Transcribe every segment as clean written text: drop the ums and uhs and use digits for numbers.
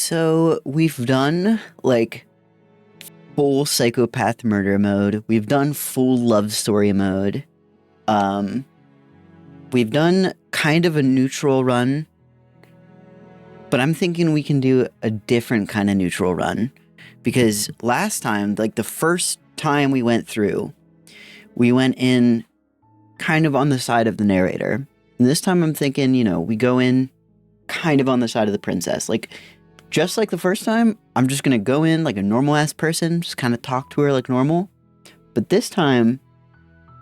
So we've done like full psychopath murder mode. We've done full love story mode. We've done kind of a neutral run, but I'm thinking we can do a different kind of neutral run because last time, like the first time we went through, we went in kind of on the side of the narrator. And this time I'm thinking, we go in kind of on the side of the princess. Like, just like the first time, I'm just going to go in like a normal-ass person, just kind of talk to her like normal. But this time,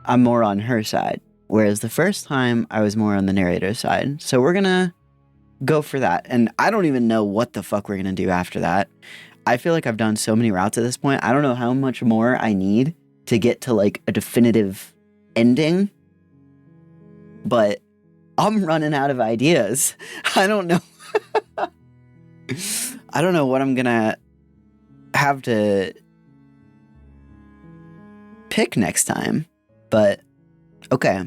I'm more on her side. Whereas the first time, I was more on the narrator's side. So we're going to go for that. And I don't even know what the fuck we're going to do after that. I feel like I've done so many routes at this point. I don't know how much more I need to get to like a definitive ending. But I'm running out of ideas. I don't know. I don't know what I'm gonna have to pick next time, but okay.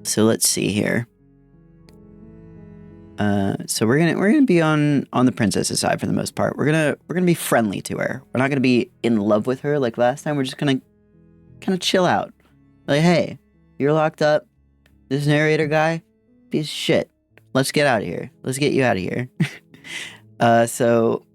So let's see here. So we're gonna be on the princess's side for the most part. We're gonna be friendly to her. We're not gonna be in love with her like last time. We're just gonna kind of chill out. Like, hey, you're locked up. This narrator guy, piece of shit. Let's get out of here. Let's get you out of here. So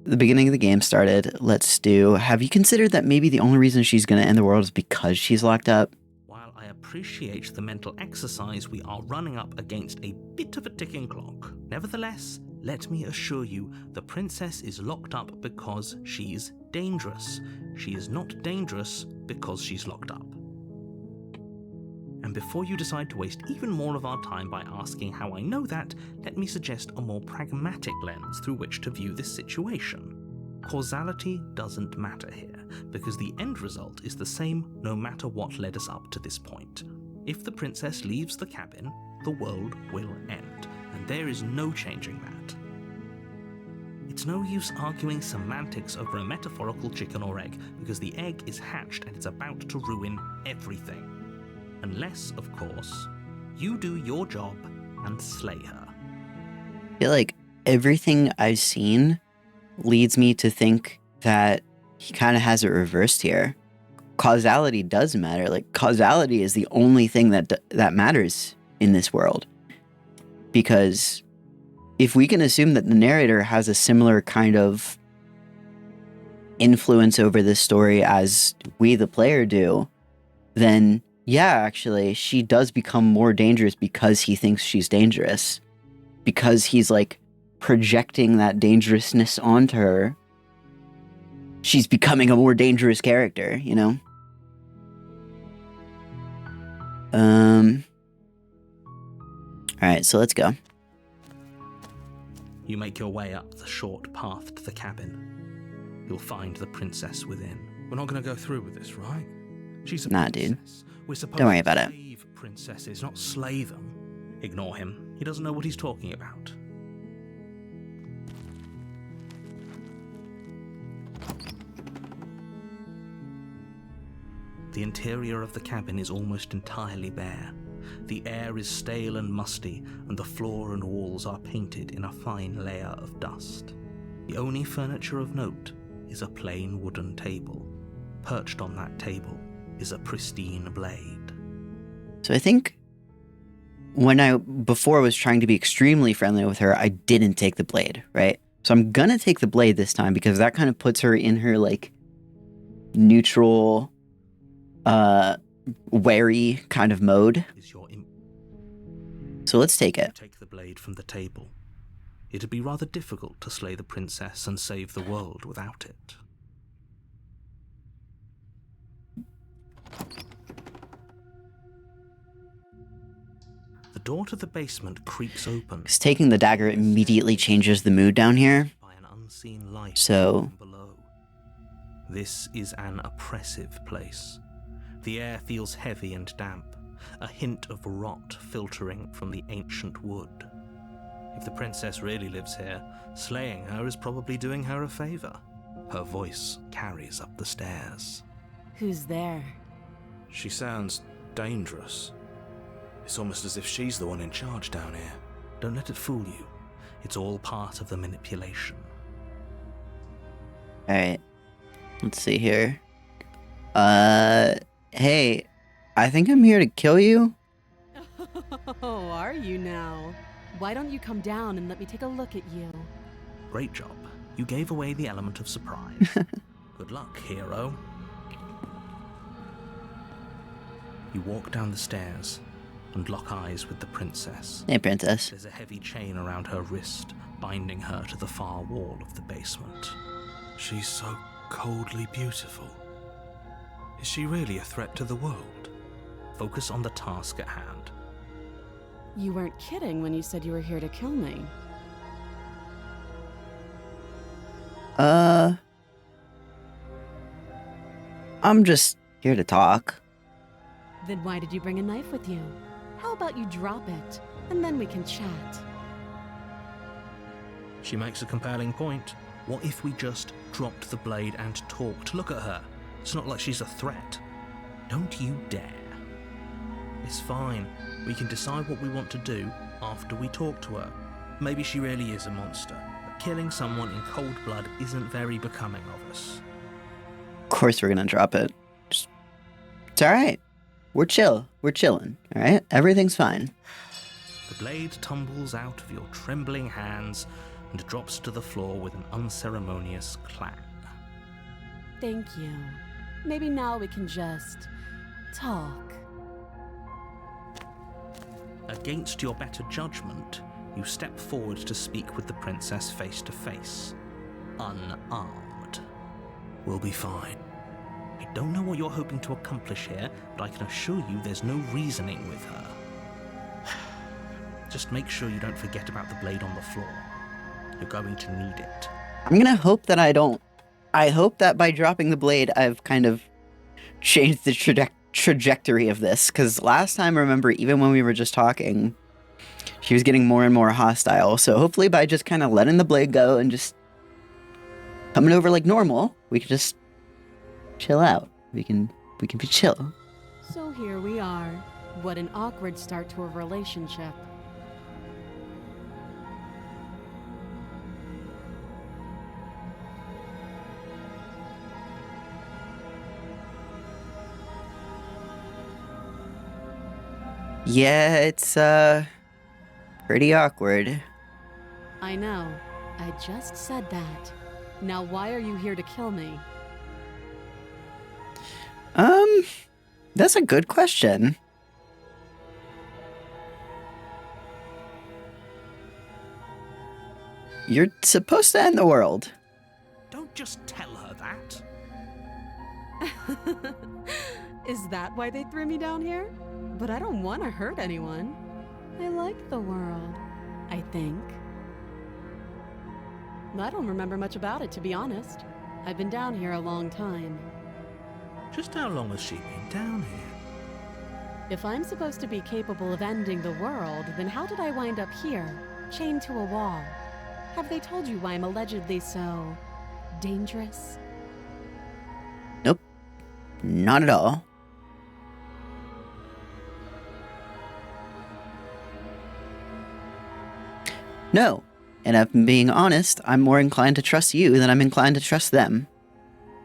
the beginning of the game started. Let's do, have you considered that maybe the only reason she's going to end the world is because she's locked up? While I appreciate the mental exercise, we are running up against a bit of a ticking clock. Nevertheless, let me assure you, the princess is locked up because she's dangerous. She is not dangerous because she's locked up. And before you decide to waste even more of our time by asking how I know that, let me suggest a more pragmatic lens through which to view this situation. Causality doesn't matter here, because the end result is the same no matter what led us up to this point. If the princess leaves the cabin, the world will end, and there is no changing that. It's no use arguing semantics over a metaphorical chicken or egg, because the egg is hatched and it's about to ruin everything. Unless, of course, you do your job and slay her. I feel like everything I've seen leads me to think that he kind of has it reversed here. Causality does matter. Like, causality is the only thing that matters in this world. Because if we can assume that the narrator has a similar kind of influence over this story as we, the player, do, then yeah, actually, she does become more dangerous because he thinks she's dangerous. Because he's, like, projecting that dangerousness onto her. She's becoming a more dangerous character, you know? Alright, so let's go. You make your way up the short path to the cabin. You'll find the princess within. We're not going to go through with this, right? She's a Nah, princess. dude. We're supposed Don't worry to about it. save princesses, not slay them. Ignore him. He doesn't know what he's talking about. The interior of the cabin is almost entirely bare. The air is stale and musty, and the floor and walls are painted in a fine layer of dust. The only furniture of note is a plain wooden table. Perched on that table is a pristine blade. So I think before I was trying to be extremely friendly with her, I didn't take the blade, right? So I'm gonna take the blade this time because that kind of puts her in her, like, neutral, wary kind of mode. So let's take it. Take the blade from the table. It'd be rather difficult to slay the princess and save the world without it. The door to the basement creaks open. Because taking the dagger immediately changes the mood down here. By an unseen light So below. This is an oppressive place. The air feels heavy and damp, a hint of rot filtering from the ancient wood. If the princess really lives here, slaying her is probably doing her a favor. Her voice carries up the stairs. Who's there? She sounds dangerous. It's almost as if she's the one in charge down here. Don't let it fool you. It's all part of the manipulation. Alright. Let's see here. Hey, I think I'm here to kill you. Oh, are you now? Why don't you come down and let me take a look at you? Great job. You gave away the element of surprise. Good luck, hero. You walk down the stairs and lock eyes with the princess. Hey, princess. There's a heavy chain around her wrist, binding her to the far wall of the basement. She's so coldly beautiful. Is she really a threat to the world? Focus on the task at hand. You weren't kidding when you said you were here to kill me. I'm just here to talk. Then why did you bring a knife with you? How about you drop it, and then we can chat? She makes a compelling point. What if we just dropped the blade and talked? Look at her. It's not like she's a threat. Don't you dare. It's fine. We can decide what we want to do after we talk to her. Maybe she really is a monster, but killing someone in cold blood isn't very becoming of us. Of course we're gonna drop it. It's alright. We're chill. We're chilling, alright? Everything's fine. The blade tumbles out of your trembling hands and drops to the floor with an unceremonious clang. Thank you. Maybe now we can just talk. Against your better judgment, you step forward to speak with the princess face to face, unarmed. We'll be fine. I don't know what you're hoping to accomplish here, but I can assure you there's no reasoning with her. Just make sure you don't forget about the blade on the floor. You're going to need it. I'm gonna hope that I don't. I hope that by dropping the blade, I've kind of changed the trajectory of this. Because last time, remember, even when we were just talking, she was getting more and more hostile. So hopefully by just kind of letting the blade go and just coming over like normal, we can just chill out. We can be chill. So here we are. What an awkward start to a relationship. Yeah, it's pretty awkward. I know. I just said that. Now why are you here to kill me? That's a good question. You're supposed to end the world. Don't just tell her that. Is that why they threw me down here? But I don't want to hurt anyone. I like the world, I think. I don't remember much about it, to be honest. I've been down here a long time. Just how long has she been down here? If I'm supposed to be capable of ending the world, then how did I wind up here, chained to a wall? Have they told you why I'm allegedly so dangerous? Nope. Not at all. No. And if I'm being honest, I'm more inclined to trust you than I'm inclined to trust them.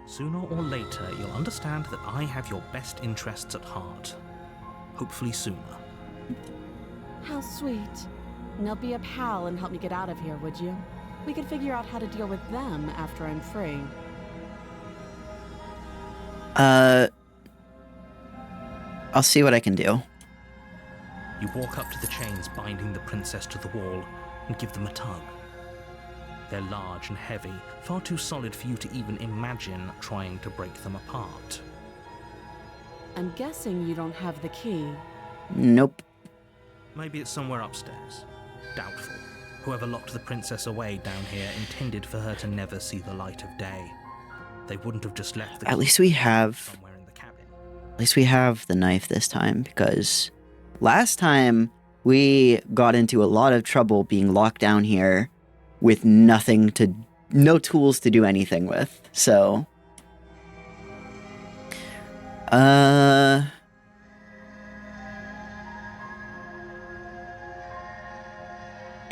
Sooner or later, you'll understand that I have your best interests at heart. Hopefully sooner. How sweet. Now be a pal and help me get out of here, would you? We could figure out how to deal with them after I'm free. I'll see what I can do. You walk up to the chains binding the princess to the wall and give them a tug. They're large and heavy, far too solid for you to even imagine trying to break them apart. I'm guessing you don't have the key. Nope. Maybe it's somewhere upstairs. Doubtful. Whoever locked the princess away down here intended for her to never see the light of day. They wouldn't have just left the At least we have somewhere in the cabin. At least we have the knife this time, because last time we got into a lot of trouble being locked down here with no tools to do anything with. So,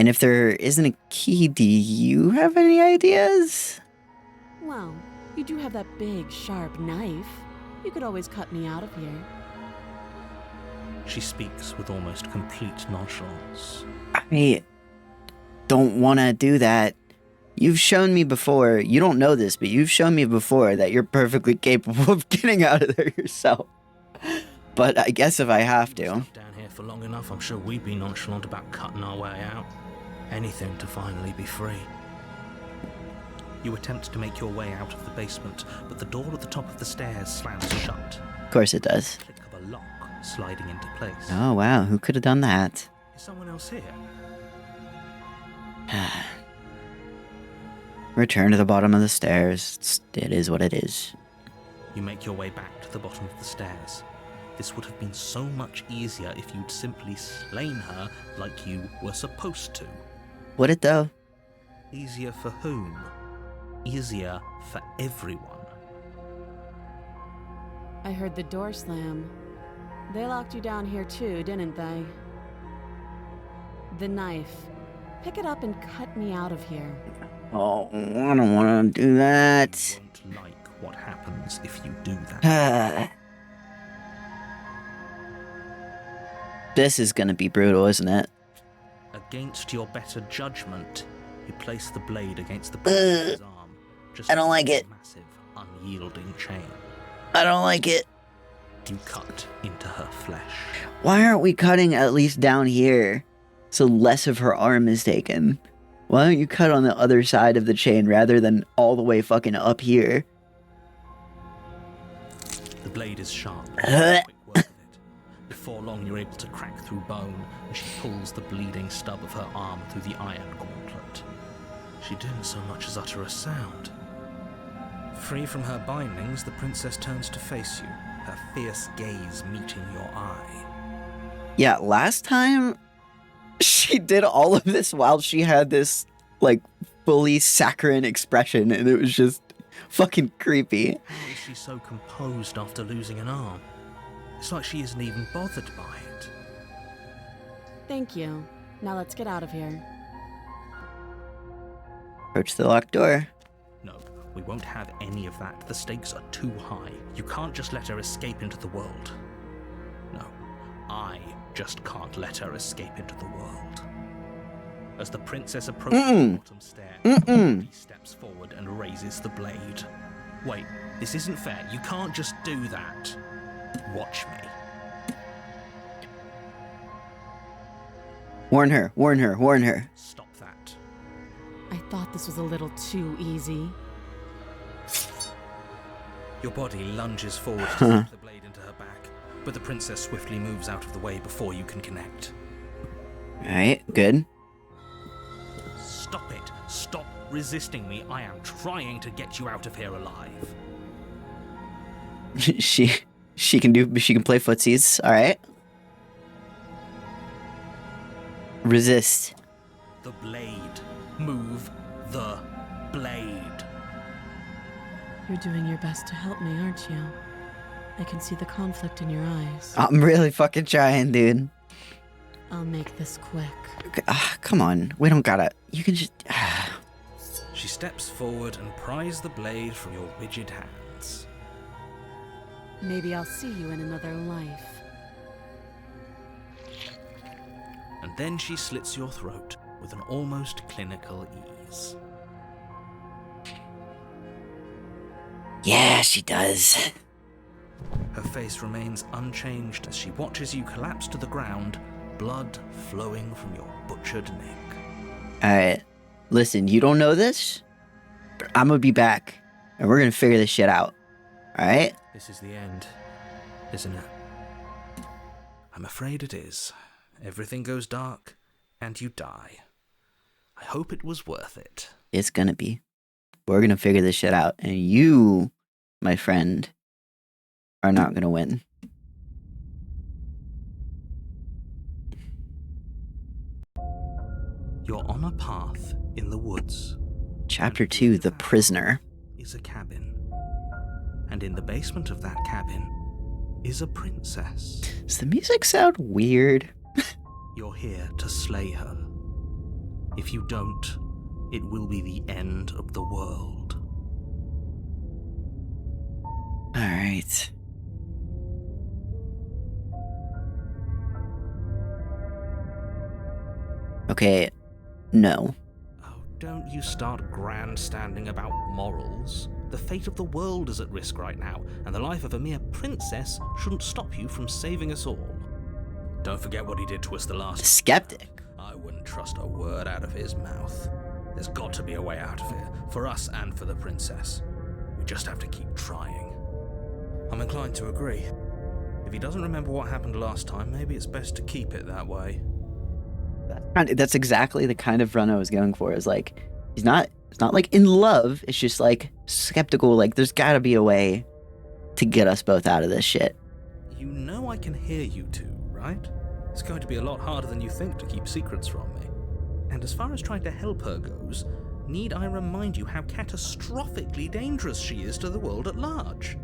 And if there isn't a key, do you have any ideas? Well, you do have that big, sharp knife. You could always cut me out of here. She speaks with almost complete nonchalance. I don't want to do that. You've shown me before, you don't know this, but you've shown me before that you're perfectly capable of getting out of there yourself. But I guess if I have to. Down here for long enough, I'm sure we'd be nonchalant about cutting our way out. Anything to finally be free. You attempt to make your way out of the basement, but the door at the top of the stairs slams shut. Of course it does. Click of a lock sliding into place. Oh wow, who could have done that? Is someone else here? Return to the bottom of the stairs. It is what it is. You make your way back to the bottom of the stairs. This would have been so much easier if you'd simply slain her like you were supposed to. Would it though? Easier for whom? Easier for everyone. I heard the door slam. They locked you down here too, didn't they? The knife. Pick it up and cut me out of here. Oh, I don't want to do that. You won't like what happens if you do that. This is gonna be brutal, isn't it? Against your better judgment, you place the blade against the prisoner's arm. Just I don't like it. Massive, unyielding chain. I don't like it. You cut into her flesh. Why aren't we cutting at least down here so less of her arm is taken? Why don't you cut on the other side of the chain rather than all the way fucking up here? The blade is sharp. Quick work with it. Before long, you're able to crack through bone, and she pulls the bleeding stub of her arm through the iron gauntlet. She didn't so much as utter a sound. Free from her bindings, the princess turns to face you, her fierce gaze meeting your eye. Yeah, last time she did all of this while she had this, like, fully saccharine expression, and it was just fucking creepy. How is she so composed after losing an arm? It's like she isn't even bothered by it. Thank you. Now let's get out of here. Approach the locked door. No, we won't have any of that. The stakes are too high. You can't just let her escape into the world. No, I just can't let her escape into the world. As the princess approaches the bottom stair, he steps forward and raises the blade. Wait, this isn't fair. You can't just do that. Watch me. Warn her, warn her, warn her. Stop that. I thought this was a little too easy. Your body lunges forward to slip the blade into her back, but the princess swiftly moves out of the way before you can connect. Alright, good. Stop it. Stop resisting me. I am trying to get you out of here alive. She can play footsies, alright. Resist. The blade. Move the blade. You're doing your best to help me, aren't you? I can see the conflict in your eyes. I'm really fucking trying, dude. I'll make this quick. Come on, we don't gotta. You can just. She steps forward and pries the blade from your rigid hands. Maybe I'll see you in another life. And then she slits your throat with an almost clinical ease. Yeah, she does. Her face remains unchanged as she watches you collapse to the ground, blood flowing from your butchered neck. Alright, listen, you don't know this, but I'm gonna be back, and we're gonna figure this shit out. Alright? This is the end, isn't it? I'm afraid it is. Everything goes dark, and you die. I hope it was worth it. It's gonna be. We're gonna figure this shit out, and you, my friend, are not gonna win. You're on a path in the woods. Chapter 2, The Prisoner. Is a cabin. And in the basement of that cabin is a princess. Does the music sound weird? You're here to slay her. If you don't, it will be the end of the world. All right. Okay, no. Oh, don't you start grandstanding about morals. The fate of the world is at risk right now, and the life of a mere princess shouldn't stop you from saving us all. Don't forget what he did to us the last The skeptic. I wouldn't trust a word out of his mouth. There's got to be a way out of here, for us and for the princess. We just have to keep trying. I'm inclined to agree. If he doesn't remember what happened last time, maybe it's best to keep it that way. That's exactly the kind of run I was going for. Is like, it's not like in love. It's just like skeptical. Like, there's got to be a way to get us both out of this shit. You know I can hear you two, right? It's going to be a lot harder than you think to keep secrets from me. And as far as trying to help her goes, need I remind you how catastrophically dangerous she is to the world at large?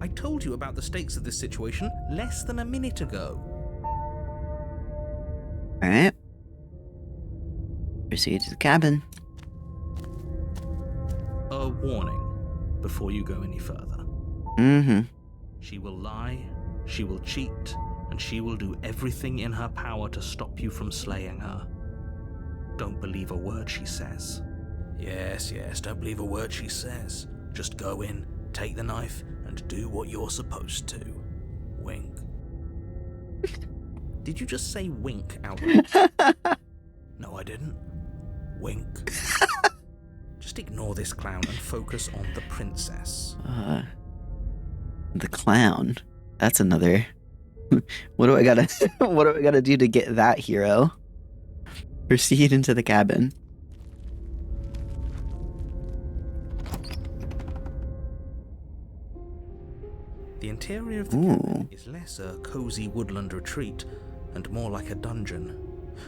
I told you about the stakes of this situation less than a minute ago. All right. Proceed to the cabin. A warning before you go any further. Mm-hmm. She will lie, she will cheat, and she will do everything in her power to stop you from slaying her. Don't believe a word she says. Yes, don't believe a word she says. Just go in, take the knife, and do what you're supposed to. Wink. Did you just say wink out loud? No, I didn't. Wink. Just ignore this clown and focus on the princess. The clown. That's another. What do I gotta do to get that hero? Proceed into the cabin. The interior of the cabin is less a cozy woodland retreat and more like a dungeon.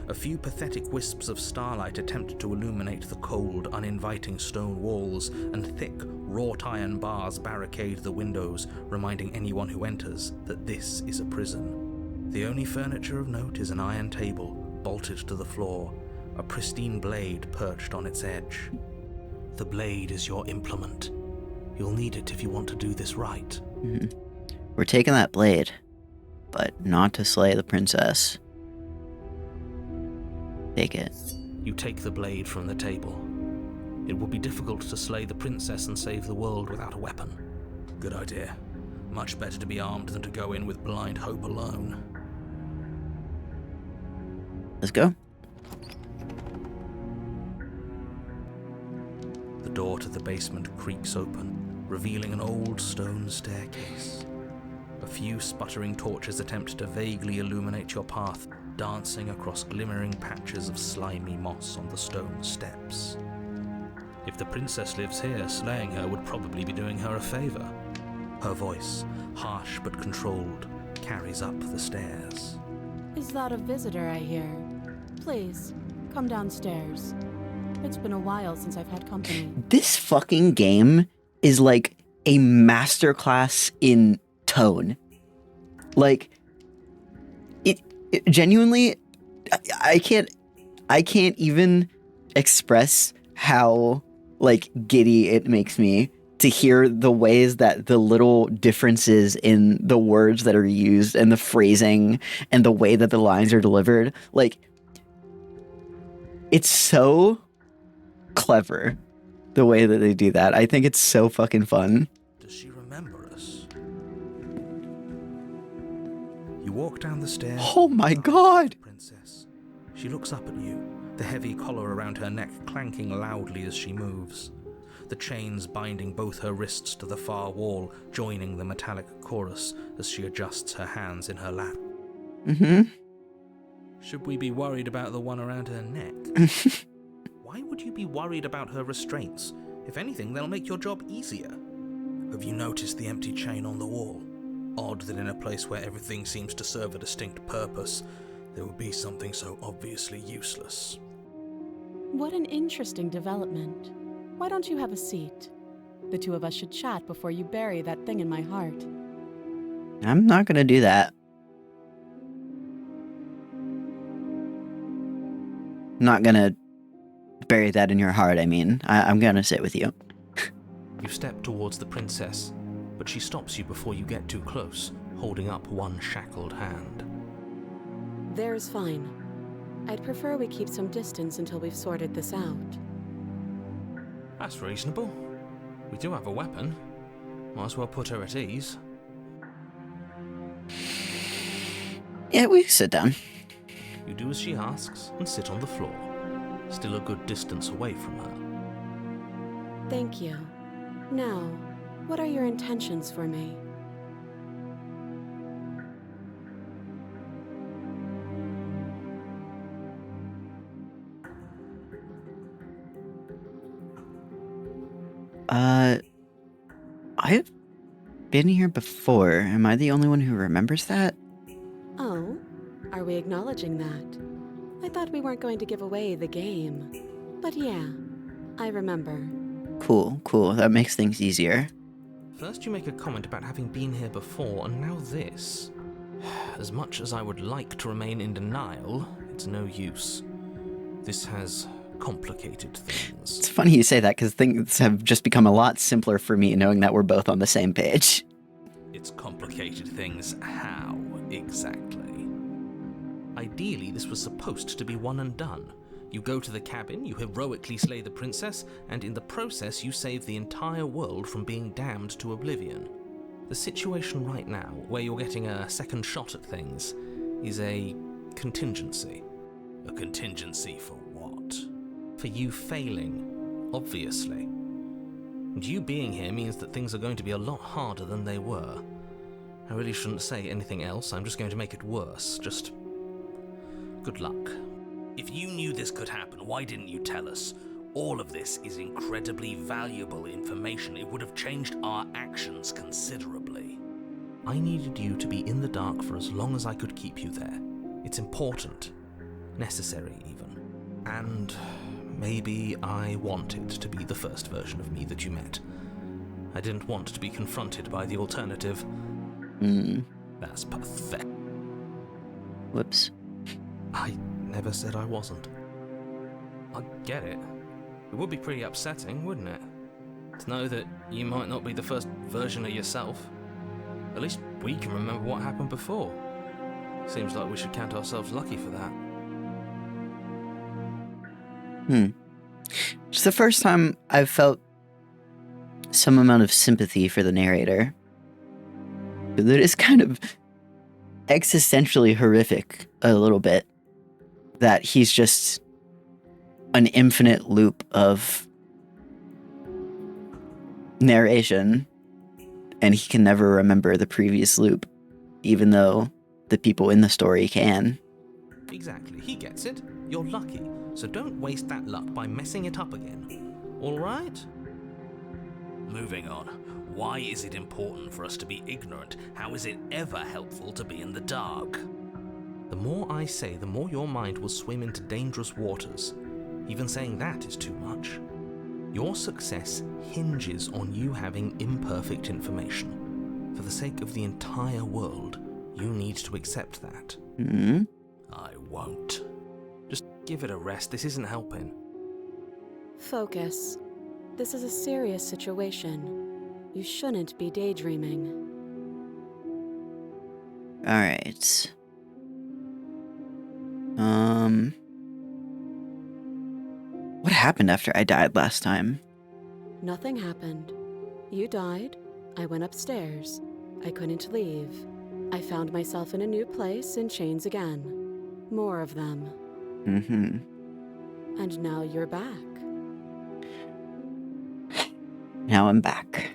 A few pathetic wisps of starlight attempt to illuminate the cold, uninviting stone walls, and thick, wrought iron bars barricade the windows, reminding anyone who enters that this is a prison. The only furniture of note is an iron table, bolted to the floor, a pristine blade perched on its edge. The blade is your implement. You'll need it if you want to do this right. Mm-hmm. We're taking that blade, but not to slay the princess. Take it. You take the blade from the table. It will be difficult to slay the princess and save the world without a weapon. Good idea. Much better to be armed than to go in with blind hope alone. Let's go. The door to the basement creaks open, revealing an old stone staircase. A few sputtering torches attempt to vaguely illuminate your path, dancing across glimmering patches of slimy moss on the stone steps. If the princess lives here, slaying her would probably be doing her a favor. Her voice, harsh but controlled, carries up the stairs. Is that a visitor I hear? Please, come downstairs. It's been a while since I've had company. This fucking game is like a masterclass in tone. Like, it genuinely, I can't even express how like giddy it makes me to hear the ways that the little differences in the words that are used and the phrasing and the way that the lines are delivered. Like, it's so clever the way that they do that. I think it's so fucking fun. Does she remember us? You walk down the stairs. Oh my god! Princess. She looks up at you, the heavy collar around her neck clanking loudly as she moves. The chains binding both her wrists to the far wall, joining the metallic chorus as she adjusts her hands in her lap. Mm-hmm. Should we be worried about the one around her neck? Why would you be worried about her restraints? If anything, they'll make your job easier. Have you noticed the empty chain on the wall? Odd that in a place where everything seems to serve a distinct purpose, there would be something so obviously useless. What an interesting development. Why don't you have a seat? The two of us should chat before you bury that thing in my heart. I'm not gonna do that. I'm not gonna bury that in your heart, I mean. I'm gonna sit with you. You step towards the princess, but she stops you before you get too close, holding up one shackled hand. There's fine. I'd prefer we keep some distance until we've sorted this out. That's reasonable. We do have a weapon. Might as well put her at ease. Yeah, we can sit down. You do as she asks and sit on the floor, still a good distance away from her. Thank you. Now, what are your intentions for me? I've been here before. Am I the only one who remembers that? Oh, are we acknowledging that? I thought we weren't going to give away the game. But yeah, I remember. Cool. That makes things easier. First you make a comment about having been here before, and now this. As much as I would like to remain in denial, it's no use. This has complicated things. It's funny you say that, because things have just become a lot simpler for me knowing that we're both on the same page. It's complicated things how, exactly? Ideally, this was supposed to be one and done. You go to the cabin, you heroically slay the princess, and in the process you save the entire world from being damned to oblivion. The situation right now, where you're getting a second shot at things, is a contingency. A contingency for what? For you failing, obviously. And you being here means that things are going to be a lot harder than they were. I really shouldn't say anything else, I'm just going to make it worse. Just good luck. If you knew this could happen, why didn't you tell us? All of this is incredibly valuable information. It would have changed our actions considerably. I needed you to be in the dark for as long as I could keep you there. It's important. Necessary, even. And maybe I wanted to be the first version of me that you met. I didn't want to be confronted by the alternative. That's pathetic. Whoops. I never said I wasn't. I get it. It would be pretty upsetting, wouldn't it? To know that you might not be the first version of yourself. At least we can remember what happened before. Seems like we should count ourselves lucky for that. It's the first time I've felt some amount of sympathy for the narrator. That is kind of existentially horrific a little bit. That he's just an infinite loop of narration, and he can never remember the previous loop, even though the people in the story can. Exactly, he gets it. You're lucky, so don't waste that luck by messing it up again. Alright? Moving on. Why is it important for us to be ignorant? How is it ever helpful to be in the dark? The more I say, the more your mind will swim into dangerous waters. Even saying that is too much. Your success hinges on you having imperfect information. For the sake of the entire world, you need to accept that. I won't. Just give it a rest, this isn't helping. Focus. This is a serious situation. You shouldn't be daydreaming. Alright. What happened after I died last time? Nothing happened. You died. I went upstairs. I couldn't leave. I found myself in a new place in chains again. More of them. And now you're back. Now I'm back.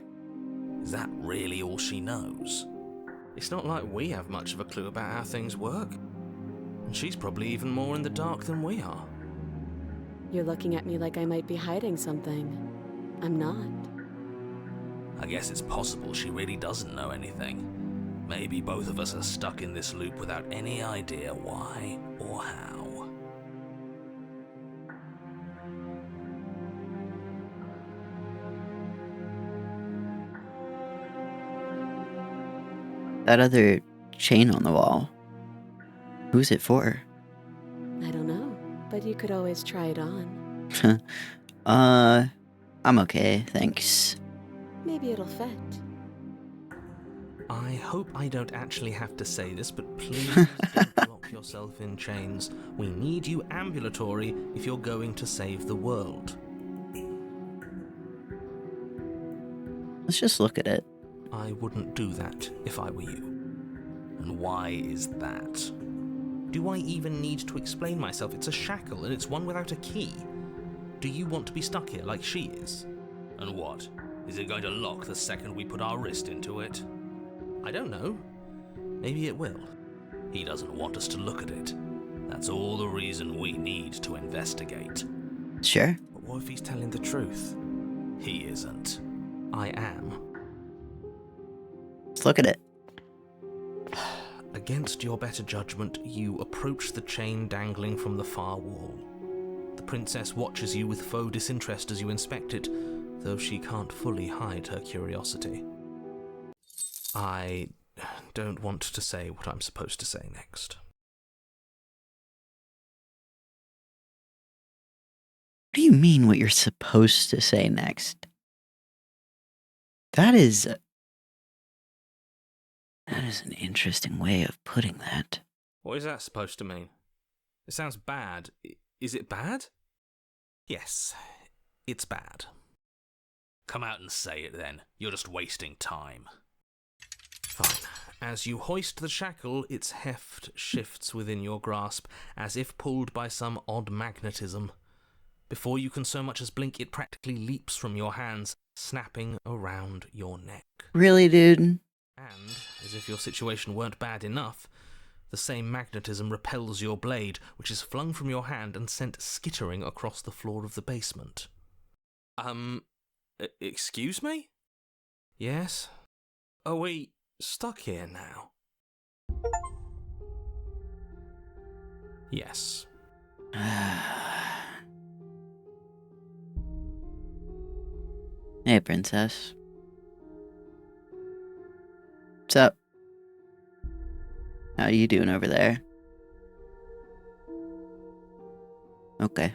Is that really all she knows? It's not like we have much of a clue about how things work. And she's probably even more in the dark than we are. You're looking at me like I might be hiding something. I'm not. I guess it's possible she really doesn't know anything. Maybe both of us are stuck in this loop without any idea why or how. That other chain on the wall. Who's it for? I don't know, but you could always try it on. I'm okay, thanks. Maybe it'll fit. I hope I don't actually have to say this, but please don't lock yourself in chains. We need you ambulatory if you're going to save the world. Let's just look at it. I wouldn't do that if I were you. And why is that? Do I even need to explain myself? It's a shackle, and it's one without a key. Do you want to be stuck here like she is? And what? Is it going to lock the second we put our wrist into it? I don't know. Maybe it will. He doesn't want us to look at it. That's all the reason we need to investigate. Sure. But what if he's telling the truth? He isn't. I am. Let's look at it. Against your better judgment, you approach the chain dangling from the far wall. The princess watches you with faux disinterest as you inspect it, though she can't fully hide her curiosity. I don't want to say what I'm supposed to say next. What do you mean what you're supposed to say next? That is an interesting way of putting that. What is that supposed to mean? It sounds bad. Is it bad? Yes, it's bad. Come out and say it then. You're just wasting time. Fine. As you hoist the shackle, its heft shifts within your grasp, as if pulled by some odd magnetism. Before you can so much as blink, it practically leaps from your hands, snapping around your neck. Really, dude? And, as if your situation weren't bad enough, the same magnetism repels your blade, which is flung from your hand and sent skittering across the floor of the basement. Excuse me? Yes? Are we stuck here now? Yes. Hey, princess. What's up? How you doing over there? Okay.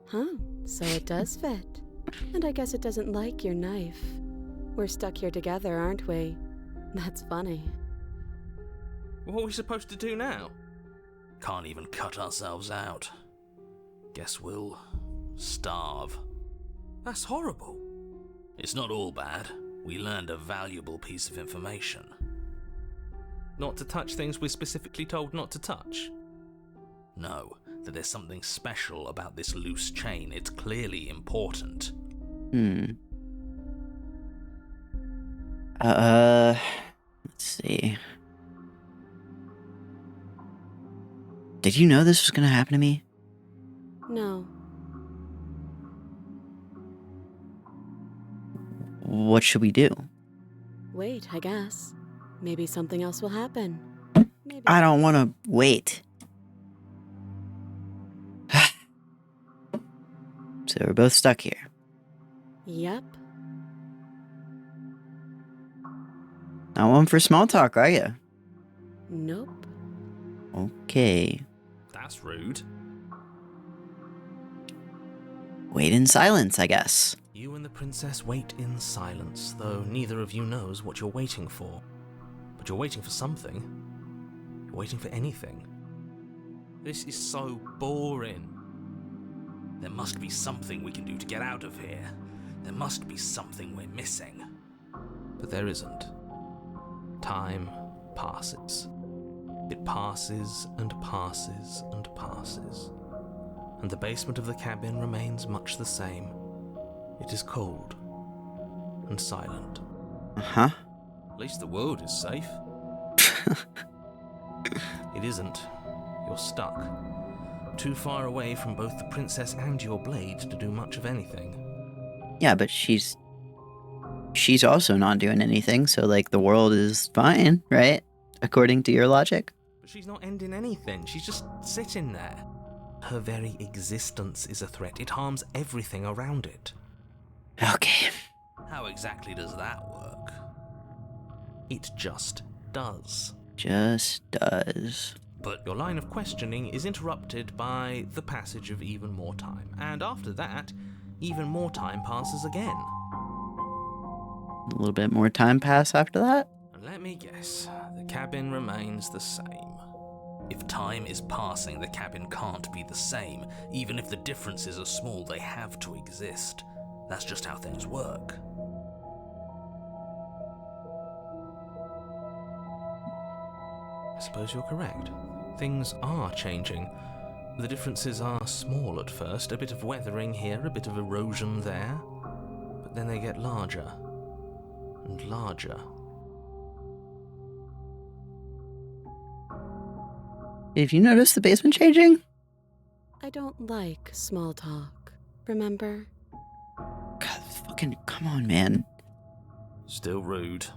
Huh, so it does fit. And I guess it doesn't like your knife. We're stuck here together, aren't we? That's funny. What are we supposed to do now? Can't even cut ourselves out. Guess we'll starve. That's horrible. It's not all bad. We learned a valuable piece of information. Not to touch things we're specifically told not to touch? No, that there's something special about this loose chain. It's clearly important. Let's see. Did you know this was gonna happen to me? No. What should we do? Wait, I guess. Maybe something else will happen. Maybe. I don't want to wait. So we're both stuck here. Yep. Not one for small talk, are you? Nope. Okay. That's rude. Wait in silence, I guess. You and the princess wait in silence, though neither of you knows what you're waiting for. But you're waiting for something. You're waiting for anything. This is so boring. There must be something we can do to get out of here. There must be something we're missing. But there isn't. Time passes. It passes and passes and passes. And the basement of the cabin remains much the same. It is cold and silent. Uh-huh. At least the world is safe. It isn't. You're stuck. Too far away from both the princess and your blade to do much of anything. Yeah, but she's also not doing anything, so like the world is fine, right? According to your logic. But she's not ending anything. She's just sitting there. Her very existence is a threat. It harms everything around it. Okay. How exactly does that work? It just does. Just does. But your line of questioning is interrupted by the passage of even more time, and after that, even more time passes again. A little bit more time pass after that? And let me guess, the cabin remains the same. If time is passing, the cabin can't be the same. Even if the differences are small, they have to exist. That's just how things work. I suppose you're correct. Things are changing. The differences are small at first, a bit of weathering here, a bit of erosion there, but then they get larger and larger. Have you noticed the basement changing? I don't like small talk, remember? God, fucking, come on, man. Still rude.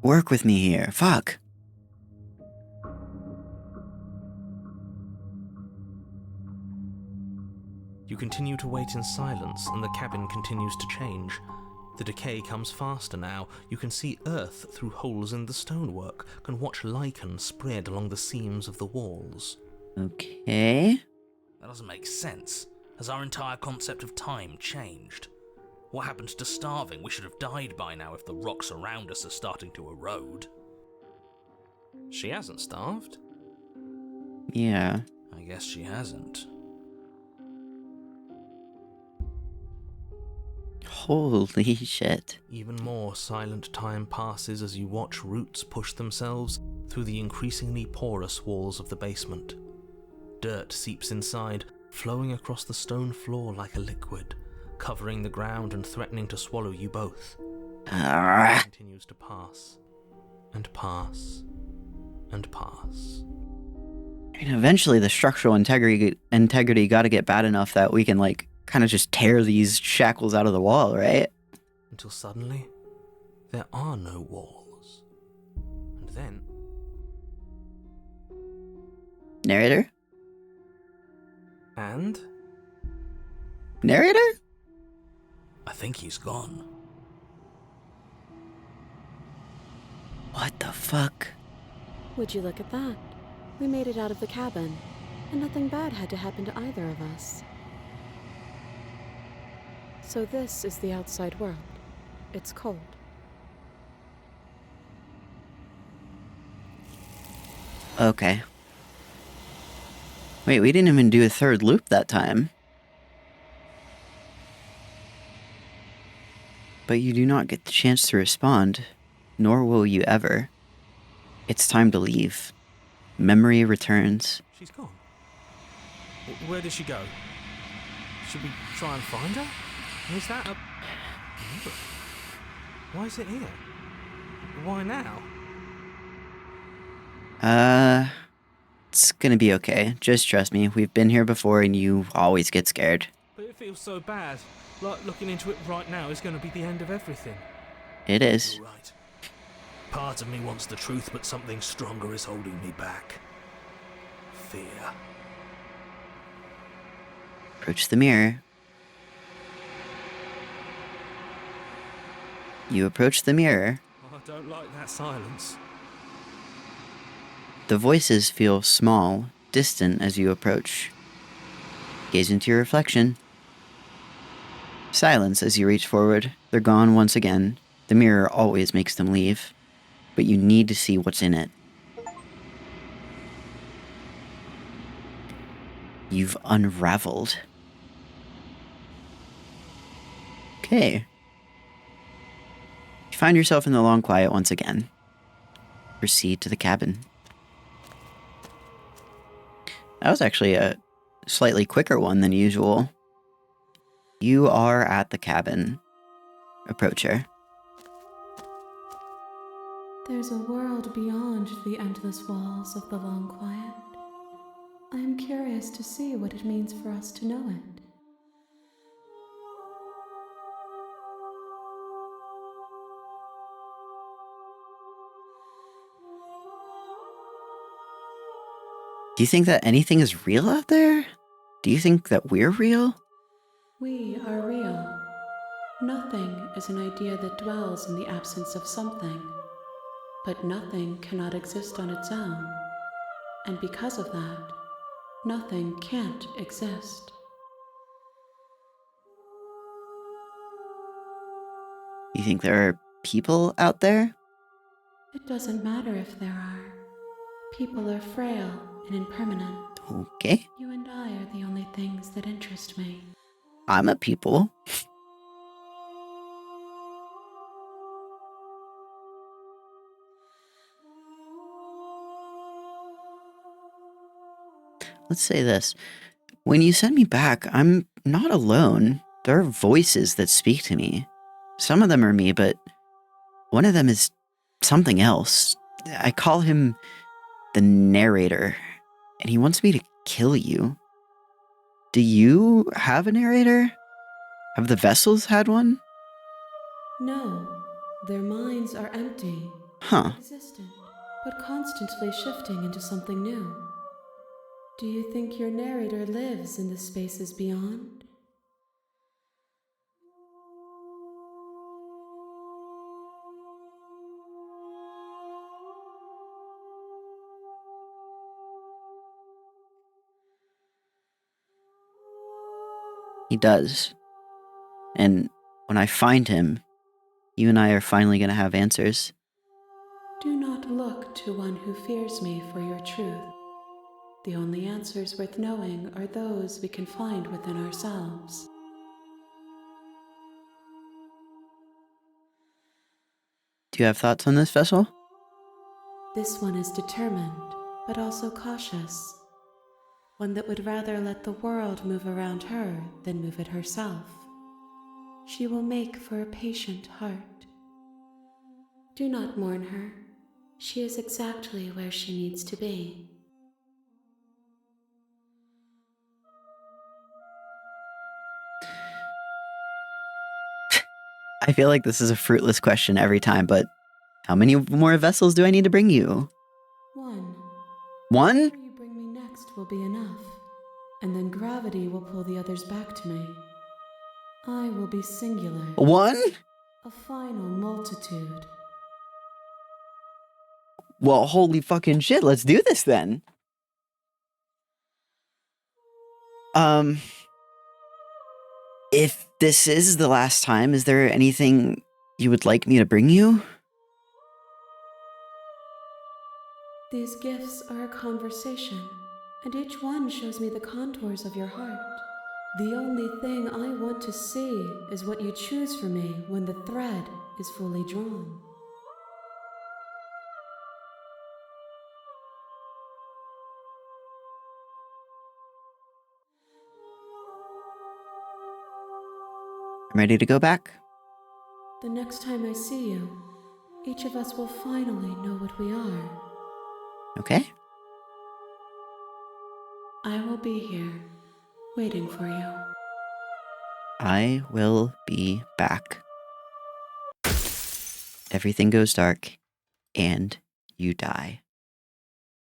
Work with me here. Fuck. You continue to wait in silence, and the cabin continues to change. The decay comes faster now. You can see earth through holes in the stonework, can watch lichen spread along the seams of the walls. Okay. That doesn't make sense. Has our entire concept of time changed? What happened to starving? We should have died by now if the rocks around us are starting to erode. She hasn't starved. Yeah. I guess she hasn't. Holy shit. Even more silent time passes as you watch roots push themselves through the increasingly porous walls of the basement. Dirt seeps inside, flowing across the stone floor like a liquid, covering the ground and threatening to swallow you both. It continues to pass, and pass, and pass. I mean, eventually the structural integrity got to get bad enough that we can, like, kind of just tear these shackles out of the wall, right? Until suddenly, there are no walls. And then... Narrator? And? Narrator? I think he's gone. What the fuck? Would you look at that? We made it out of the cabin, and nothing bad had to happen to either of us. So this is the outside world. It's cold. Okay. Wait, we didn't even do a third loop that time. But you do not get the chance to respond, nor will you ever. It's time to leave. Memory returns. She's gone. Where did she go? Should we try and find her? Is that a... Why is it here? Why now? It's gonna be okay. Just trust me. We've been here before and you always get scared. But it feels so bad. Like looking into it right now is going to be the end of everything. It is. You're right. Part of me wants the truth, but something stronger is holding me back. Fear. Approach the mirror. You approach the mirror. I don't like that silence. The voices feel small, distant as you approach. Gaze into your reflection. Silence as you reach forward. They're gone once again. The mirror always makes them leave, but you need to see what's in it. You've unraveled. Okay. You find yourself in the long quiet once again. Proceed to the cabin. That was actually a slightly quicker one than usual. You are at the cabin. Approach her. There's a world beyond the endless walls of the long quiet. I am curious to see what it means for us to know it. Do you think that anything is real out there? Do you think that we're real? We are real. Nothing is an idea that dwells in the absence of something. But nothing cannot exist on its own. And because of that, nothing can't exist. You think there are people out there? It doesn't matter if there are. People are frail and impermanent. Okay. You and I are the only things that interest me. I'm a people. Let's say this. When you send me back, I'm not alone. There are voices that speak to me. Some of them are me, but one of them is something else. I call him the narrator, and he wants me to kill you. Do you have a narrator? Have the vessels had one? No, their minds are empty, Huh. existent, but constantly shifting into something new. Do you think your narrator lives in the spaces beyond? He does. And when I find him, you and I are finally going to have answers. Do not look to one who fears me for your truth. The only answers worth knowing are those we can find within ourselves. Do you have thoughts on this vessel? This one is determined, but also cautious. One that would rather let the world move around her than move it herself. She will make for a patient heart. Do not mourn her. She is exactly where she needs to be. I feel like this is a fruitless question every time, but how many more vessels do I need to bring you? One. One? Whatever you bring me next will be enough, and then gravity will pull the others back to me. I will be singular, One? a final multitude. Well, holy fucking shit, let's do this then. If this is the last time, is there anything you would like me to bring you? These gifts are a conversation, and each one shows me the contours of your heart. The only thing I want to see is what you choose for me when the thread is fully drawn. I'm ready to go back. The next time I see you, each of us will finally know what we are. Okay? I will be here, waiting for you. I will be back. Everything goes dark, and you die.